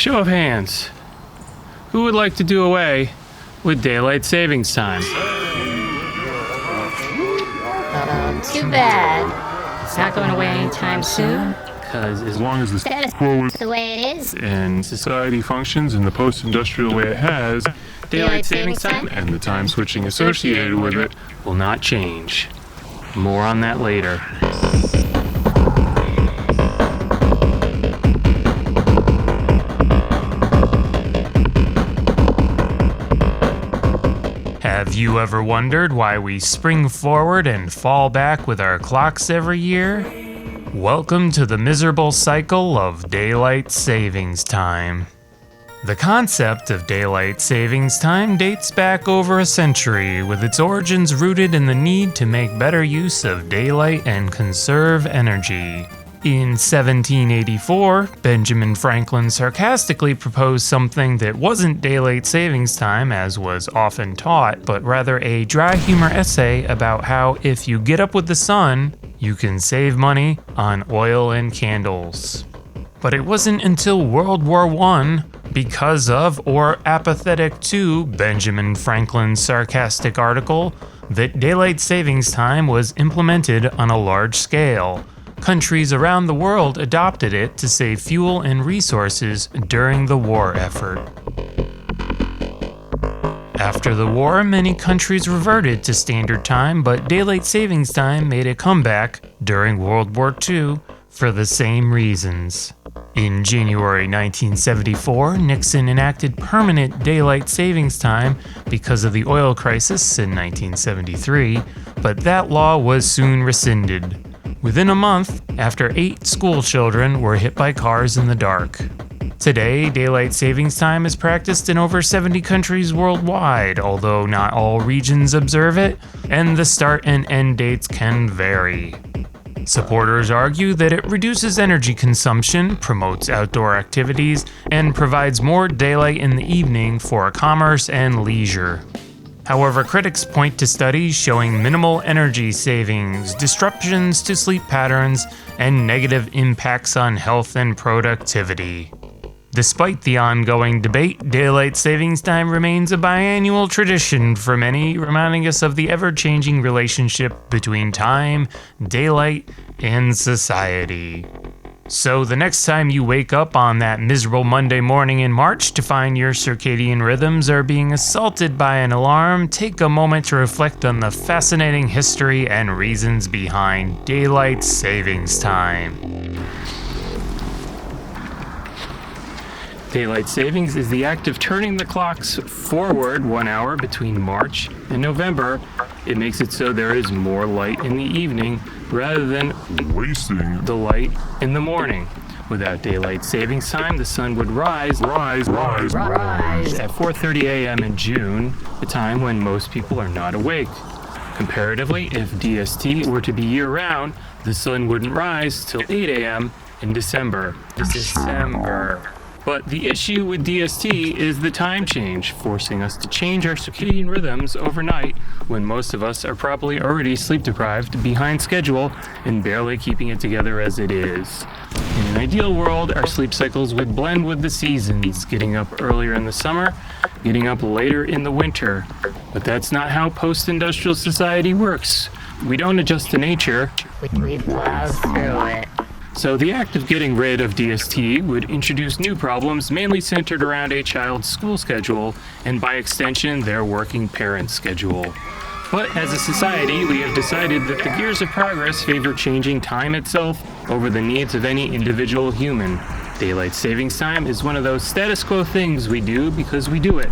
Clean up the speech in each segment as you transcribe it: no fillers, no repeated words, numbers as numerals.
Show of hands. Who would like to do away with daylight savings time? Too bad. It's not going away anytime soon. Because as long as the Status quo is the way it is, and society functions in the post-industrial way it has, daylight savings time and the time switching associated with it will not change. More on that later. Have you ever wondered why we spring forward and fall back with our clocks every year? Welcome to the miserable cycle of daylight savings time. The concept of daylight savings time dates back over a century, with its origins rooted in the need to make better use of daylight and conserve energy. In 1784, Benjamin Franklin sarcastically proposed something that wasn't daylight savings time as was often taught, but rather a dry humor essay about how if you get up with the sun, you can save money on oil and candles. But it wasn't until World War I, because of or apathetic to Benjamin Franklin's sarcastic article, that daylight savings time was implemented on a large scale. Countries around the world adopted it to save fuel and resources during the war effort. After the war, many countries reverted to standard time, but daylight savings time made a comeback during World War II for the same reasons. In January 1974, Nixon enacted permanent daylight savings time because of the oil crisis in 1973, but that law was soon rescinded. Within a month, after 8 school children were hit by cars in the dark. Today, daylight savings time is practiced in over 70 countries worldwide, although not all regions observe it, and the start and end dates can vary. Supporters argue that it reduces energy consumption, promotes outdoor activities, and provides more daylight in the evening for commerce and leisure. However, critics point to studies showing minimal energy savings, disruptions to sleep patterns, and negative impacts on health and productivity. Despite the ongoing debate, daylight savings time remains a biannual tradition for many, reminding us of the ever-changing relationship between time, daylight, and society. So the next time you wake up on that miserable Monday morning in March to find your circadian rhythms are being assaulted by an alarm, take a moment to reflect on the fascinating history and reasons behind daylight savings time. Daylight savings is the act of turning the clocks forward 1 hour between March and November. It makes it so there is more light in the evening rather than wasting the light in the morning. Without daylight savings time, the sun would rise at 4:30 a.m. in June, a time when most people are not awake. Comparatively, if DST were to be year-round, the sun wouldn't rise till 8 a.m. in December. But the issue with DST is the time change, forcing us to change our circadian rhythms overnight when most of us are probably already sleep deprived, behind schedule, and barely keeping it together as it is. In an ideal world, our sleep cycles would blend with the seasons, getting up earlier in the summer, getting up later in the winter. But that's not how post-industrial society works. We don't adjust to nature. we plow through it. So the act of getting rid of DST would introduce new problems mainly centered around a child's school schedule and by extension their working parent's schedule. But as a society, we have decided that the gears of progress favor changing time itself over the needs of any individual human. Daylight savings time is one of those status quo things we do because we do it.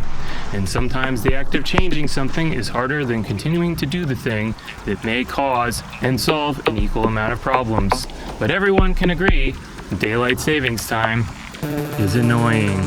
And sometimes the act of changing something is harder than continuing to do the thing that may cause and solve an equal amount of problems. But everyone can agree, daylight savings time is annoying.